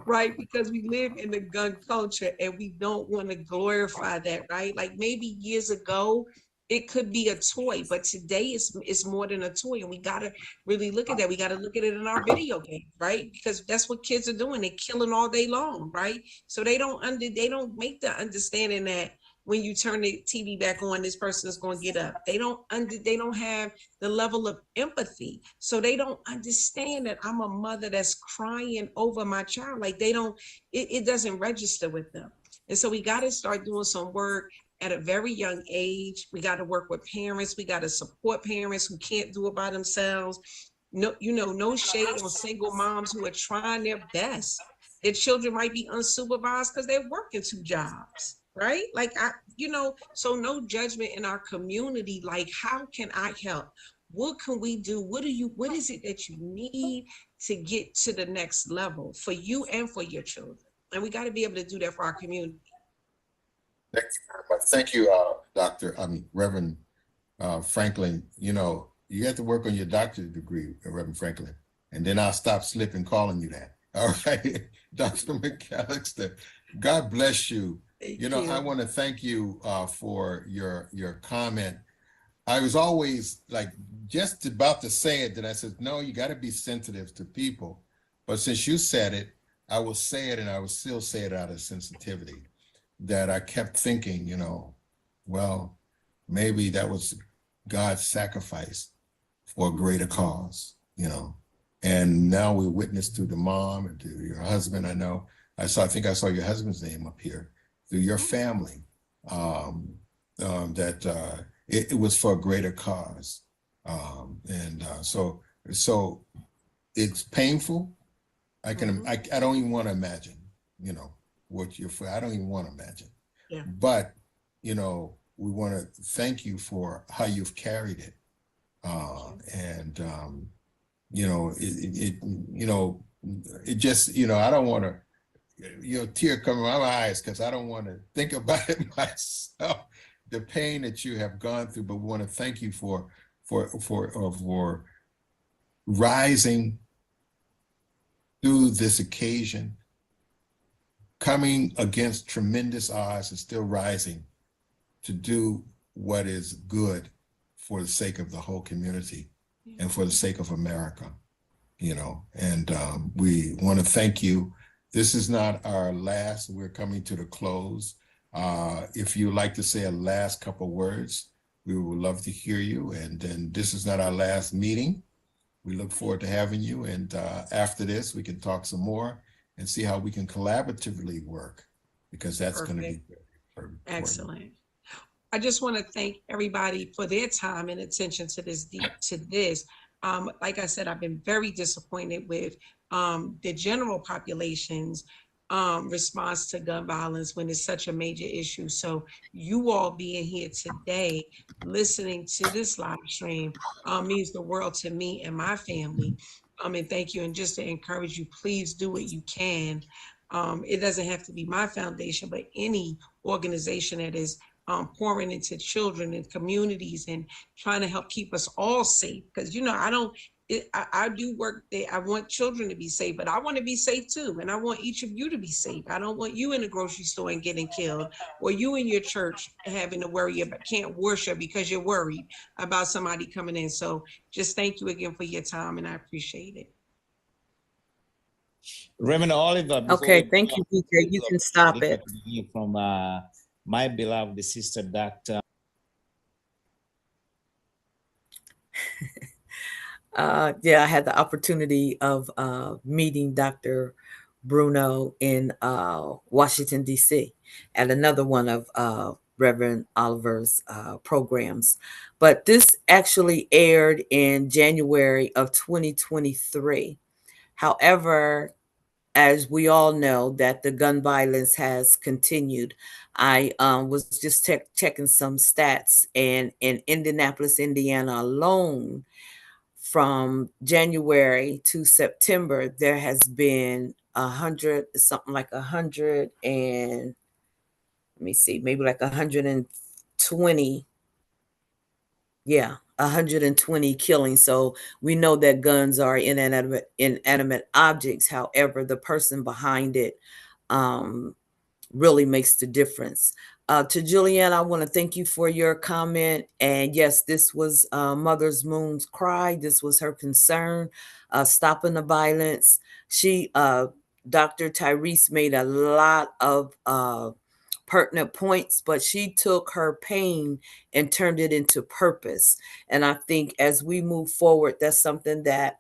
Right? Because we live in the gun culture and we don't want to glorify that, right? Like maybe years ago, it could be a toy, but today it's more than a toy. And we got to really look at that. We got to look at it in our video games, right? Because that's what kids are doing. They're killing all day long, right? So they don't make the understanding that when you turn the TV back on, this person is going to get up. They don't have the level of empathy. So they don't understand that I'm a mother that's crying over my child. Like it doesn't register with them. And so we got to start doing some work at a very young age. We got to work with parents. We got to support parents who can't do it by themselves. No, no shade on single moms who are trying their best. Their children might be unsupervised because they're working 2 jobs. Right? Like, so no judgment in our community. Like, how can I help? What can we do? What is it that you need to get to the next level for you and for your children? And we got to be able to do that for our community. Thank you very much. Thank you, Reverend Franklin. You know, you have to work on your doctorate degree, Reverend Franklin, and then I'll stop slipping calling you that. All right, Dr. McAllister, God bless you. Thank you know, you. I want to thank you for your comment. I was always like just about to say it, that I said, no, you got to be sensitive to people. But since you said it, I will say it, and I will still say it out of sensitivity, that I kept thinking, you know, well, maybe that was God's sacrifice for a greater cause, you know. And now we witness to the mom and to your husband. I think I saw your husband's name up here, through your family, that it was for a greater cause. So it's painful. I don't even want to imagine, you know, what I don't even want to imagine. Yeah. But, you know, we want to thank you for how you've carried it. You know, it just, you know, I don't want to, you know, tear coming out of my eyes because I don't want to think about it myself, the pain that you have gone through. But we want to thank you for rising through this occasion, coming against tremendous odds and still rising to do what is good for the sake of the whole community and for the sake of America, you know, and we want to thank you. This is not our last, we're coming to the close. If you'd like to say a last couple words, we would love to hear you. And then this is not our last meeting. We look forward to having you. And after this, we can talk some more and see how we can collaboratively work, because that's going to be very important. Excellent. I just want to thank everybody for their time and attention to this. Like I said, I've been very disappointed with the general population's response to gun violence when it's such a major issue. So you all being here today, listening to this live stream means the world to me and my family. And thank you. And just to encourage you, please do what you can. It doesn't have to be my foundation, but any organization that is pouring into children and communities and trying to help keep us all safe. Because, you know, I do work there. I want children to be safe, but I want to be safe too. And I want each of you to be safe. I don't want you in the grocery store and getting killed, or you in your church having to worry about, can't worship because you're worried about somebody coming in. So just thank you again for your time, and I appreciate it. Reverend Oliver. Okay, thank you, DJ. You can stop it. From my beloved sister, Dr. Yeah, I had the opportunity of meeting Dr. Bruno in Washington, D.C. at another one of Reverend Oliver's programs. But this actually aired in January of 2023. However, as we all know, that the gun violence has continued. I was just checking some stats, and in Indianapolis, Indiana alone, from January to September, there has been 100, something like 100 and, let me see, maybe like 120. Yeah, 120 killings. So we know that guns are inanimate objects. However, the person behind it really makes the difference. To Julianne, I want to thank you for your comment. And yes, this was Mother's Moon's cry. This was her concern, stopping the violence. Dr. Tyrese made a lot of pertinent points, but she took her pain and turned it into purpose. And I think as we move forward, that's something that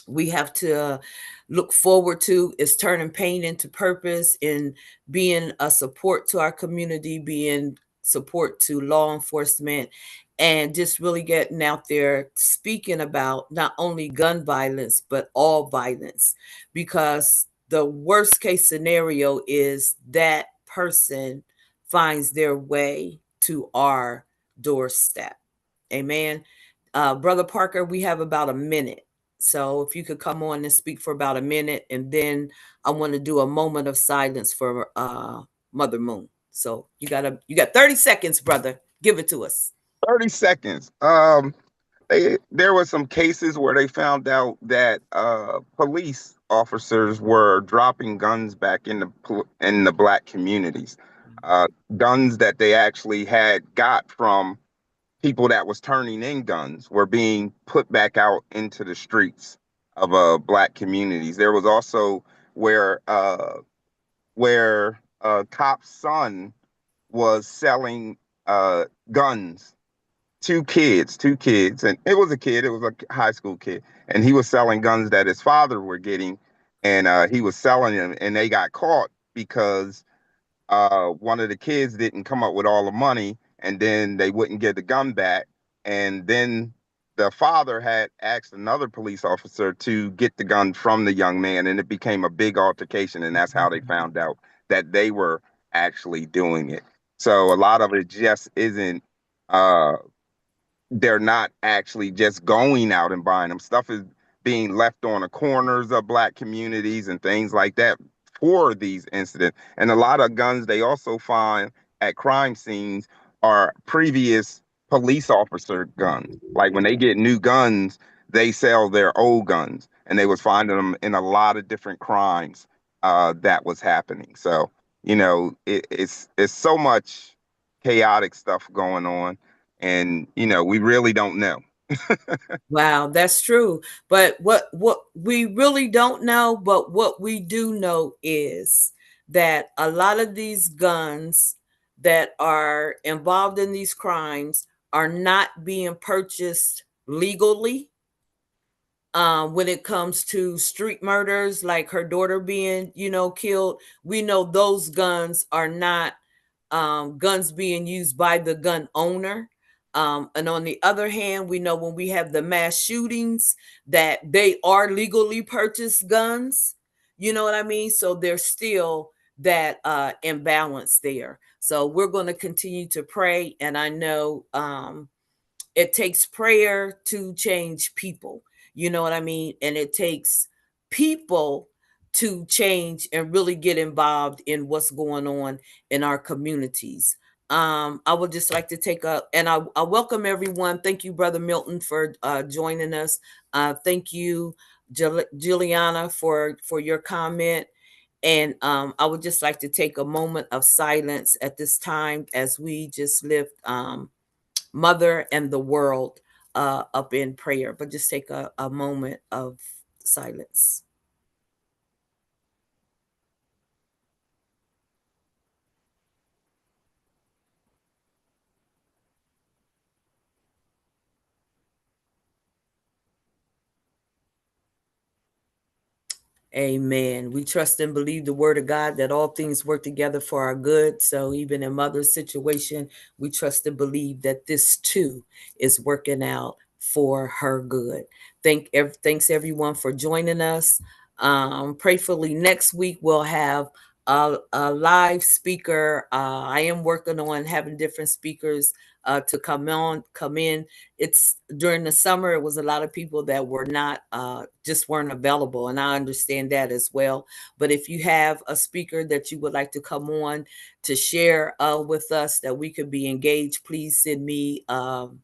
we have to look forward to, is turning pain into purpose, in being a support to our community, being support to law enforcement, and just really getting out there speaking about not only gun violence, but all violence. Because the worst case scenario is that person finds their way to our doorstep. Amen. Brother Parker, we have about a minute. So if you could come on and speak for about a minute, and then I want to do a moment of silence for Mother Moon. So you got 30 seconds, brother. Give it to us. 30 seconds. There were some cases where they found out that police officers were dropping guns back in the Black communities, guns that they actually had got from people that was turning in guns were being put back out into the streets of Black communities. There was also where a cop's son was selling guns. Two kids, and it was a high school kid, and he was selling guns that his father were getting, and he was selling them, and they got caught because one of the kids didn't come up with all the money, and then they wouldn't get the gun back, and then the father had asked another police officer to get the gun from the young man, and it became a big altercation, and that's how they found out that they were actually doing it. So a lot of it just isn't they're not actually just going out and buying them. Stuff is being left on the corners of Black communities and things like that for these incidents. And a lot of guns they also find at crime scenes are previous police officer guns. Like when they get new guns, they sell their old guns, and they was finding them in a lot of different crimes that was happening. So, you know, it's so much chaotic stuff going on. And, you know, we really don't know. Wow, that's true. But what we really don't know, but what we do know is that a lot of these guns that are involved in these crimes are not being purchased legally. When it comes to street murders, like her daughter being, killed, we know those guns are not guns being used by the gun owner. And on the other hand, we know when we have the mass shootings that they are legally purchased guns. You know what I mean? So there's still that imbalance there. So we're going to continue to pray. And I know it takes prayer to change people. You know what I mean? And it takes people to change and really get involved in what's going on in our communities. I would just like to take and I welcome everyone. Thank you, Brother Milton, for joining us. Thank you, Juliana, for your comment. And I would just like to take a moment of silence at this time as we just lift Mother and the world up in prayer. But just take a moment of silence. Amen. We trust and believe the word of God that all things work together for our good. So even in Mother's situation, we trust and believe that this too is working out for her good. Thanks everyone for joining us. Prayfully next week we'll have a live speaker. I am working on having different speakers to come in. It's during the summer, it was a lot of people that were not just weren't available, and I understand that as well. But if you have a speaker that you would like to come on to share with us that we could be engaged, please send me an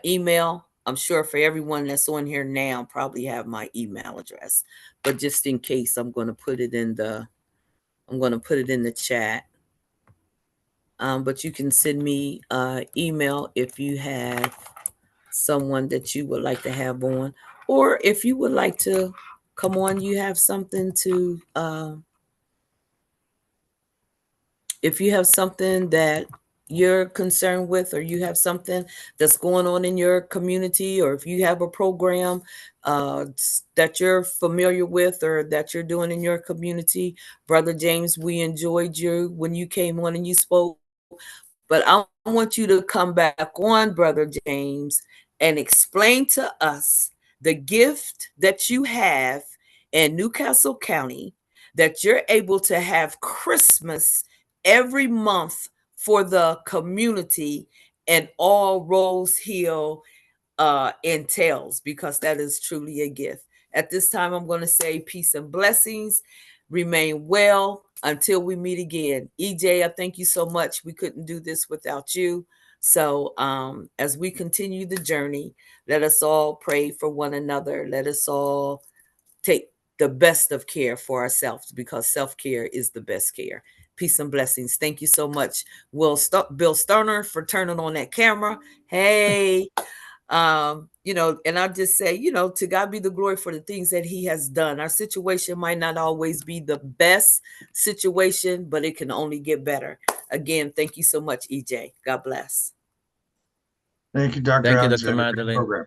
email. I'm sure for everyone that's on here now probably have my email address, but just in case, I'm going to put it in the chat. But you can send me email if you have someone that you would like to have on, or if you would like to come on, you have something to, if you have something that you're concerned with, or you have something that's going on in your community, or if you have a program that you're familiar with or that you're doing in your community, Brother James, we enjoyed you when you came on and you spoke. But I want you to come back on, Brother James, and explain to us the gift that you have in Newcastle County, that you're able to have Christmas every month for the community, and all Rose Hill entails, because that is truly a gift. At this time, I'm going to say peace and blessings. Remain well until we meet again. EJ, I thank you so much. We couldn't do this without you. So as we continue the journey, let us all pray for one another. Let us all take the best of care for ourselves, because self-care is the best care. Peace and blessings. Thank you so much, Bill Sterner, for turning on that camera. Hey, and I'll just say, to God be the glory for the things that he has done. Our situation might not always be the best situation, but it can only get better. Again, thank you so much, EJ. God bless. Thank you, Dr. Thank you, Alexander, Dr. for the Madeline. program.